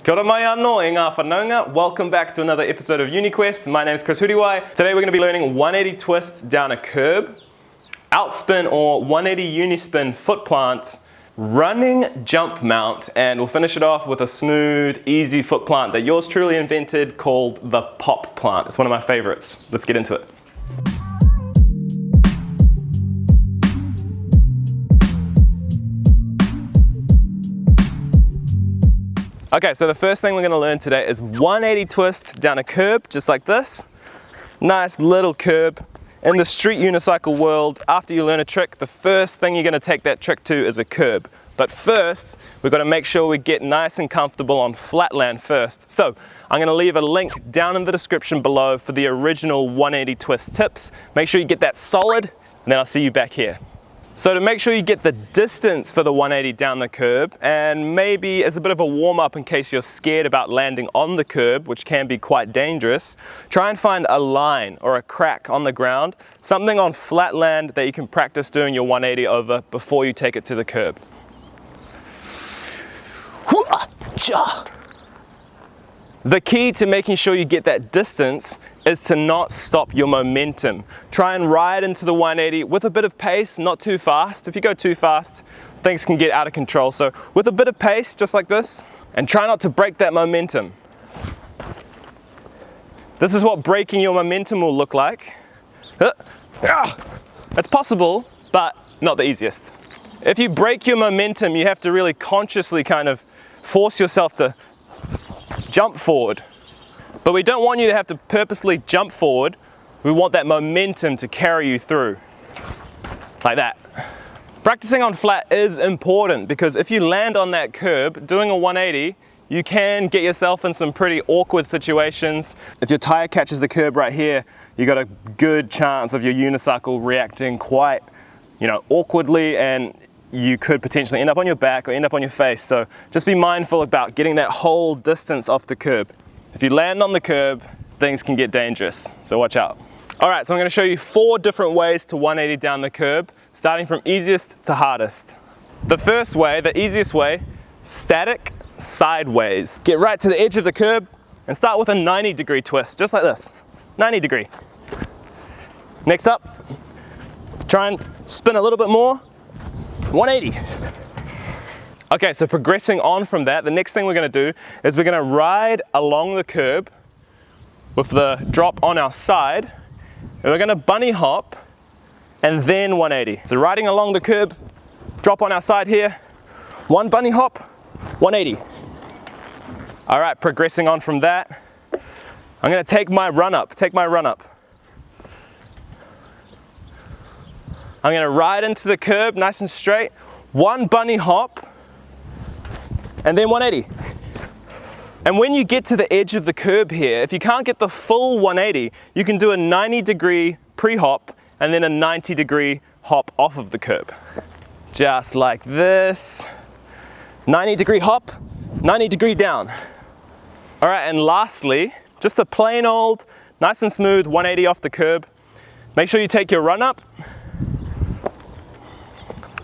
Kia ora mai anō e ngā whanaunga. Welcome back to another episode of UniQuest. My name is Huriwai. Today we're going to be learning 180 twists down a curb, outspin or 180 unispin footplant, running jump mount, and we'll finish it off with a smooth, easy footplant that yours truly invented called the pop plant. It's one of my favorites. Let's get into it. Okay, so the first thing we're going to learn today is 180 twist down a curb, just like this. Nice little curb. In the street unicycle world, after you learn a trick, the first thing you're going to take that trick to is a curb. But first, we've got to make sure we get nice and comfortable on flat land first. So I'm going to leave a link down in the description below for the original 180 twist tips. Make sure you get that solid, and then I'll see you back here. So to make sure you get the distance for the 180 down the curb, and maybe as a bit of a warm-up in case you're scared about landing on the curb, which can be quite dangerous, try and find a line or a crack on the ground, something on flat land that you can practice doing your 180 over before you take it to the curb. The key to making sure you get that distance is to not stop your momentum. Try and ride into the 180 with a bit of pace, not too fast. If you go too fast, things can get out of control. So with a bit of pace, just like this, and try not to break that momentum. This is what breaking your momentum will look like. It's possible, but not the easiest. If you break your momentum, you have to really consciously kind of force yourself to jump forward. But we don't want you to have to purposely jump forward. We want that momentum to carry you through, like that. Practicing on flat is important because if you land on that curb, doing a 180, you can get yourself in some pretty awkward situations. If your tire catches the curb right here, you got a good chance of your unicycle reacting quite, awkwardly, and you could potentially end up on your back or end up on your face. So just be mindful about getting that whole distance off the curb. If you land on the curb, things can get dangerous, so watch out. All right, so I'm gonna show you 4 different ways to 180 down the curb, starting from easiest to hardest. The first way, the easiest way, static sideways. Get right to the edge of the curb and start with a 90-degree twist, just like this, 90 degree. Next up, try and spin a little bit more, 180. Okay, so progressing on from that, the next thing we're going to do is we're going to ride along the curb with the drop on our side, and we're going to bunny hop and then 180. So riding along the curb, drop on our side here, 1 bunny hop, 180. All right, progressing on from that, I'm going to take my run up. I'm going to ride into the curb nice and straight, 1 bunny hop, and then 180. And when you get to the edge of the curb here, if you can't get the full 180, you can do a 90-degree pre-hop and then a 90-degree hop off of the curb. Just like this. 90-degree hop, 90-degree down. All right, and lastly, just a plain old, nice and smooth 180 off the curb. Make sure you take your run up.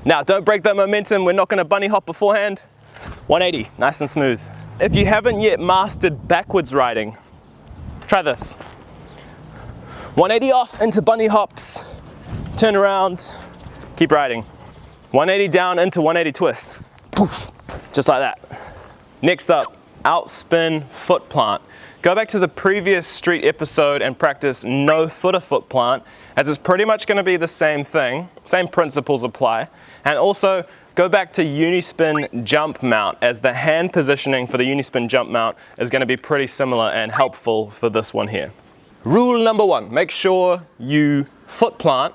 Now, don't break that momentum. We're not going to bunny hop beforehand. 180, nice and smooth. If you haven't yet mastered backwards riding, try this. 180 off into bunny hops, turn around, keep riding. 180 down into 180 twist. Poof, just like that. Next up, outspin foot plant. Go back to the previous street episode and practice no footer foot plant, as it's pretty much going to be the same thing, same principles apply. And also go back to unispin jump mount, as the hand positioning for the unispin jump mount is going to be pretty similar and helpful for this one here. Rule number 1, make sure you foot plant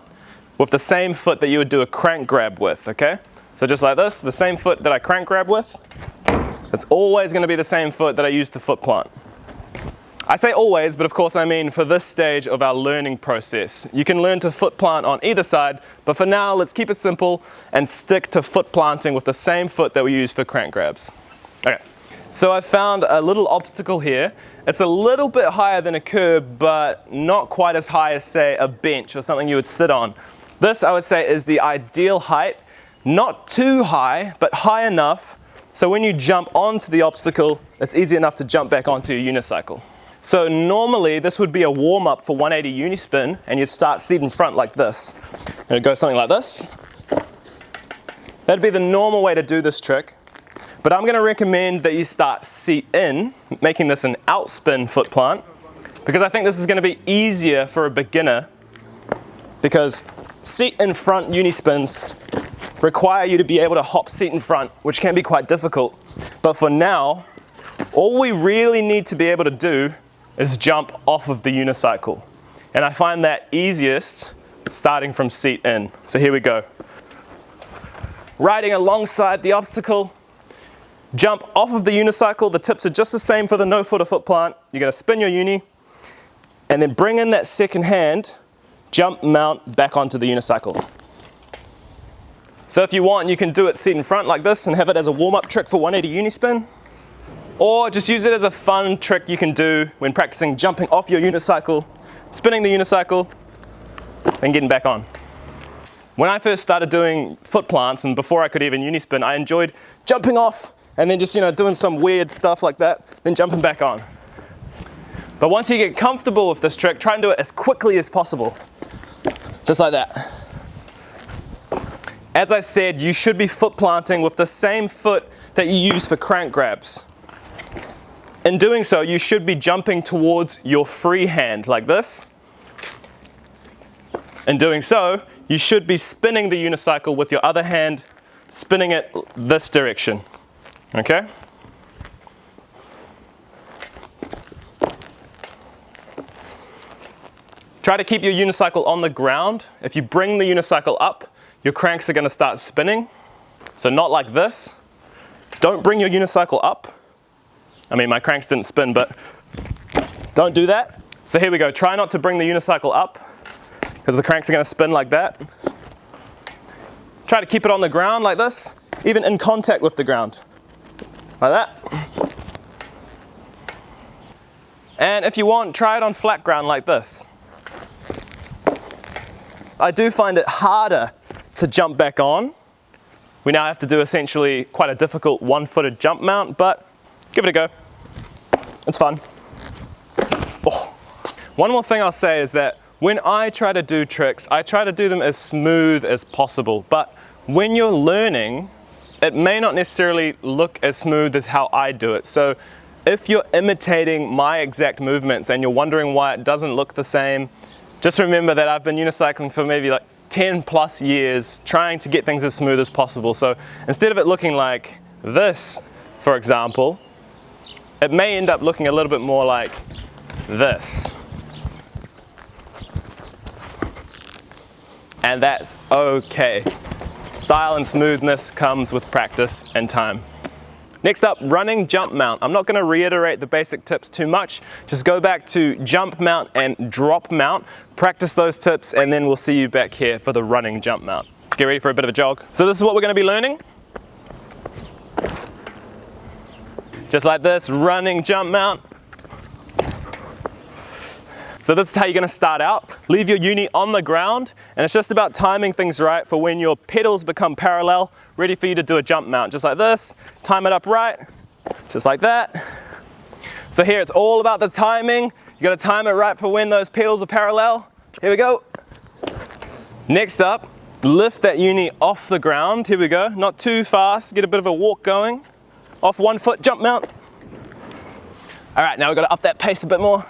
with the same foot that you would do a crank grab with, okay? So just like this, the same foot that I crank grab with, it's always going to be the same foot that I use to foot plant. I say always, but of course I mean for this stage of our learning process. You can learn to foot plant on either side, but for now let's keep it simple and stick to foot planting with the same foot that we use for crank grabs. Okay, so I found a little obstacle here. It's a little bit higher than a curb, but not quite as high as, say, a bench or something you would sit on. This, I would say, is the ideal height. Not too high, but high enough So when you jump onto the obstacle, it's easy enough to jump back onto your unicycle. So normally this would be a warm-up for 180 unispin, and you'd start seat in front like this. And it'd go something like this. That'd be the normal way to do this trick. But I'm going to recommend that you start seat in, making this an outspin foot plant, because I think this is going to be easier for a beginner, because seat in front unispins require you to be able to hop seat in front, which can be quite difficult. But for now, all we really need to be able to do is jump off of the unicycle. And I find that easiest starting from seat in. So here we go. Riding alongside the obstacle, jump off of the unicycle. The tips are just the same for the no-footer foot plant. You're going to spin your uni, and then bring in that second hand, jump mount back onto the unicycle. So if you want, you can do it seat in front like this and have it as a warm-up trick for 180 unispin. Or just use it as a fun trick you can do when practicing jumping off your unicycle, spinning the unicycle, and getting back on. When I first started doing foot plants, and before I could even unispin, I enjoyed jumping off and then just, doing some weird stuff like that, then jumping back on. But once you get comfortable with this trick, try and do it as quickly as possible. Just like that. As I said, you should be foot planting with the same foot that you use for crank grabs. In doing so, you should be jumping towards your free hand like this. In doing so, you should be spinning the unicycle with your other hand, spinning it this direction. Okay? Try to keep your unicycle on the ground. If you bring the unicycle up, your cranks are going to start spinning. So not like this. Don't bring your unicycle up. I mean, my cranks didn't spin, but don't do that. So here we go. Try not to bring the unicycle up, because the cranks are going to spin like that. Try to keep it on the ground like this, even in contact with the ground. Like that. And if you want, try it on flat ground like this. I do find it harder to jump back on. We now have to do essentially quite a difficult one-footed jump mount, but give it a go. It's fun. Oh. One more thing I'll say is that when I try to do tricks, I try to do them as smooth as possible. But when you're learning, it may not necessarily look as smooth as how I do it. So if you're imitating my exact movements and you're wondering why it doesn't look the same, just remember that I've been unicycling for maybe like 10 plus years, trying to get things as smooth as possible. So instead of it looking like this, for example, it may end up looking a little bit more like this. And that's okay. Style and smoothness comes with practice and time. Next up, running jump mount. I'm not going to reiterate the basic tips too much. Just go back to jump mount and drop mount. Practice those tips, and then we'll see you back here for the running jump mount. Get ready for a bit of a jog. So this is what we're going to be learning. Just like this, running jump mount. So this is how you're going to start out. Leave your uni on the ground, and it's just about timing things right for when your pedals become parallel, ready for you to do a jump mount. Just like this, time it up right, just like that. So here it's all about the timing. You got to time it right for when those pedals are parallel. Here we go. Next up, lift that uni off the ground. Here we go, not too fast, get a bit of a walk going. Off 1 foot, jump mount. All right, now we've got to up that pace a bit more.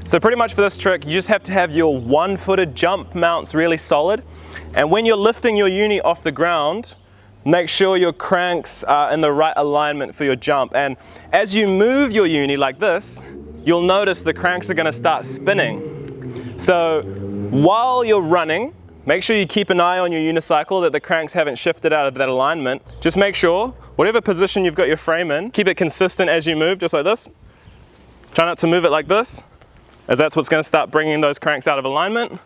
So pretty much for this trick, you just have to have your one-footed jump mounts really solid. And when you're lifting your uni off the ground, make sure your cranks are in the right alignment for your jump. And as you move your uni like this, you'll notice the cranks are going to start spinning. So while you're running, make sure you keep an eye on your unicycle that the cranks haven't shifted out of that alignment. Just make sure, whatever position you've got your frame in, keep it consistent as you move, just like this. Try not to move it like this, as that's what's going to start bringing those cranks out of alignment.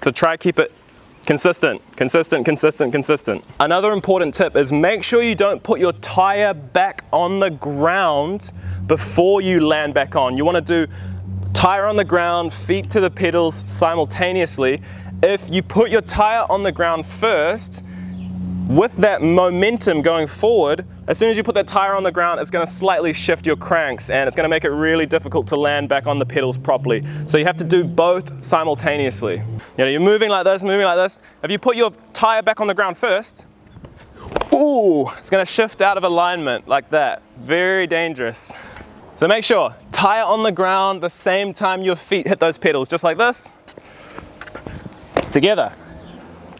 So try keep it consistent, consistent, consistent, consistent. Another important tip is make sure you don't put your tire back on the ground before you land back on. You want to do tire on the ground, feet to the pedals simultaneously. If you put your tire on the ground first, with that momentum going forward, as soon as you put that tire on the ground, it's going to slightly shift your cranks and it's going to make it really difficult to land back on the pedals properly. So you have to do both simultaneously. You know, you're moving like this, moving like this. If you put your tire back on the ground first, ooh, it's going to shift out of alignment like that. Very dangerous. So make sure, tire on the ground the same time your feet hit those pedals, just like this. Together.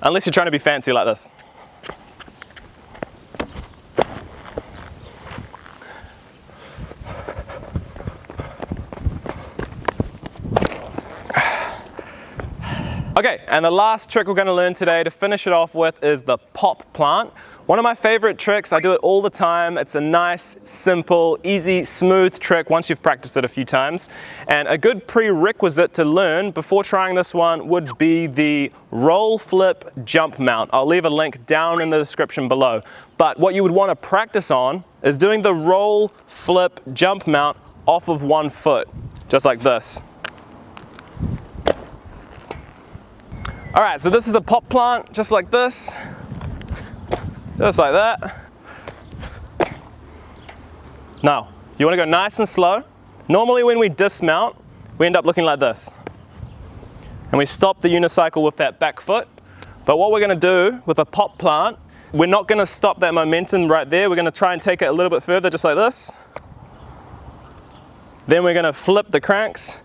Unless you're trying to be fancy like this. Okay, and the last trick we're going to learn today to finish it off with is the pop plant. One of my favorite tricks, I do it all the time. It's a nice, simple, easy, smooth trick once you've practiced it a few times. And a good prerequisite to learn before trying this one would be the Rollflip jump mount. I'll leave a link down in the description below. But what you would want to practice on is doing the Rollflip jump mount off of one foot, just like this. Alright, so this is a pop plant, just like this. Just like that. Now, you want to go nice and slow. Normally when we dismount, we end up looking like this. And we stop the unicycle with that back foot. But what we're going to do with a pop plant, we're not going to stop that momentum right there. We're going to try and take it a little bit further, just like this. Then we're going to flip the cranks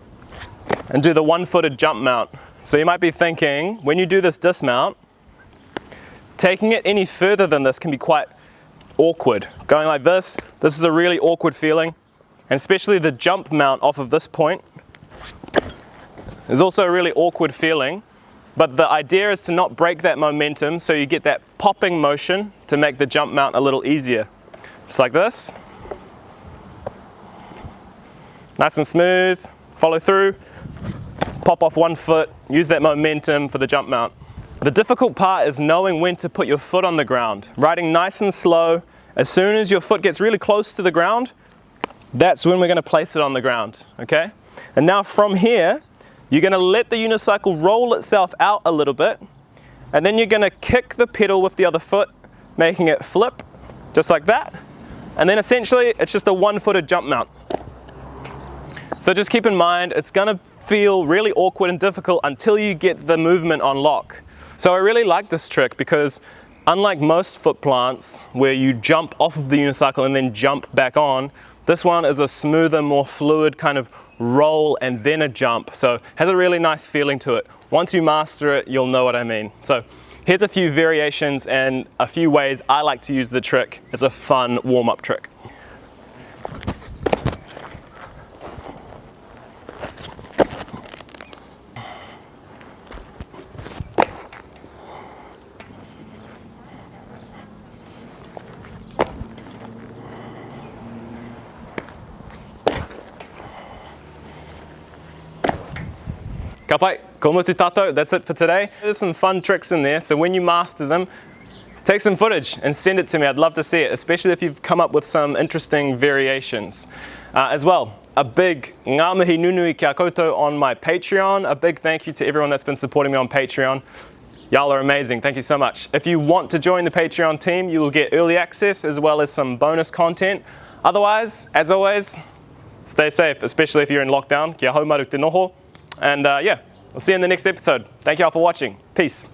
and do the one-footed jump mount. So you might be thinking, when you do this dismount, taking it any further than this can be quite awkward. Going like this is a really awkward feeling, and especially the jump mount off of this point is also a really awkward feeling. But the idea is to not break that momentum, so you get that popping motion to make the jump mount a little easier. Just like this. Nice and smooth, follow through. Pop off one foot, use that momentum for the jump mount. The difficult part is knowing when to put your foot on the ground. Riding nice and slow, as soon as your foot gets really close to the ground, that's when we're going to place it on the ground, okay? And now from here, you're going to let the unicycle roll itself out a little bit, and then you're going to kick the pedal with the other foot, making it flip, just like that. And then essentially, it's just a one-footed jump mount. So just keep in mind, it's going to feel really awkward and difficult until you get the movement on lock. So I really like this trick because unlike most foot plants where you jump off of the unicycle and then jump back on, this one is a smoother, more fluid kind of roll and then a jump. So it has a really nice feeling to it. Once you master it, you'll know what I mean. So here's a few variations and a few ways I like to use the trick as a fun warm-up trick. Ka pai, ko mutu tātou, that's it for today. There's some fun tricks in there, so when you master them, take some footage and send it to me. I'd love to see it, especially if you've come up with some interesting variations. As well, a big ngā mihi nunui kia koutou on my Patreon. A big thank you to everyone that's been supporting me on Patreon. Y'all are amazing, thank you so much. If you want to join the Patreon team, you will get early access as well as some bonus content. Otherwise, as always, stay safe, especially if you're in lockdown. Kia haumaru te noho. And yeah, we'll see you in the next episode. Thank you all for watching. Peace.